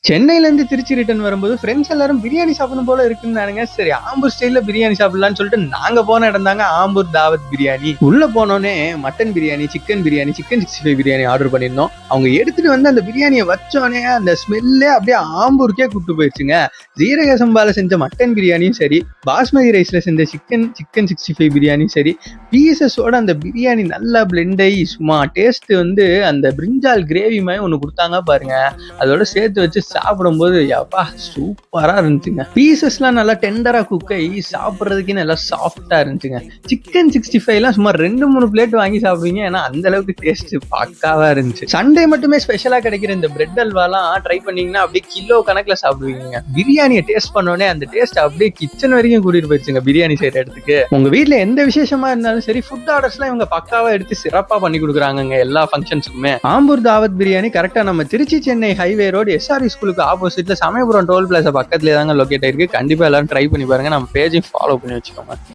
சென்னையிலேருந்து திருச்சி ரிட்டர்ன் வரும்போது ஃப்ரெண்ட்ஸ் எல்லாரும் பிரியாணி சாப்பிடணும் போல இருக்குன்னு சரி ஆம்பூர் ஸ்டைலில் பிரியாணி சாப்பிடலான்னு சொல்லிட்டு நாங்கள் போன இடம் தாங்க ஆம்பூர் தாவத் பிரியாணி. உள்ளே போனோன்னே mutton biryani, chicken 65 biryani order பண்ணியிருந்தோம். அவங்க எடுத்துட்டு வந்து அந்த பிரியாணியை வச்சோன்னே அந்த ஸ்மெல்லே அப்படியே ஆம்பூருக்கே கூப்பிட்டு போயிடுச்சுங்க. ஜீரக சம்பால செஞ்ச மட்டன் பிரியாணியும் சரி, பாஸ்மதி ரைஸில் செஞ்ச சிக்கன் 65 பிரியாணியும் சரி, பீசஸோட அந்த பிரியாணி நல்லா பிளெண்ட் ஆகி சும்மா டேஸ்ட் வந்து அந்த பிரிஞ்சால் கிரேவி மாதிரி ஒன்று கொடுத்தாங்க பாருங்க. அதோட சேர்த்து வச்சு சாப்பிடும்போது யப்பா சூப்பரா இருந்துச்சுங்க. பீசஸ்லாம் நல்லா டெண்டரா குக் ஆகி சாப்பிட்றதுக்கே நல்லா சாஃப்டா இருந்துச்சுங்க. சிக்கன் 65 சும்மா 2-3 பிளேட் வாங்கி சாப்பிடுவீங்க. ஏன்னா அந்த அளவுக்கு டேஸ்ட் பக்காவா இருந்துச்சு. சண்டே மட்டுமே ஸ்பெஷலா கிடைக்கிற இந்த பிரெட் அல்வாலாம் ட்ரை பண்ணீங்கன்னா அப்படியே கிலோ கணக்குல சாப்பிடுவீங்க. பிரியாணியை டேஸ்ட் பண்ணோடனே அந்த டேஸ்ட் அப்படியே கிச்சன் வரைக்கும் கூட்டிட்டு போயிடுச்சுங்க. பிரியாணி செய்யற இடத்துக்கு உங்க வீட்டுல எந்த விசேஷமா இருந்தாலும் சரி, ஃபுட் ஆர்டர்ஸ்லாம் இவங்க பக்காவா எடுத்து சிறப்பா பண்ணி கொடுக்குறாங்க எல்லா ஃபங்க்ஷன்ஸுக்குமே. ஆம்பூர் தாவத் பிரியாணி கரெக்டா நம்ம Trichy Chennai highway road SRV ஸ்கூலுக்கு ஆப்போசிட்ல சமயபுரம் டோல் பிளாசா பக்கத்துல தாங்க லொகேட் ஆயிருக்கு. கண்டிப்பா எல்லாரும் ட்ரை பண்ணி பாருங்க. நம்ம பேஜையும் ஃபாலோ பண்ணி வச்சுக்கோங்க.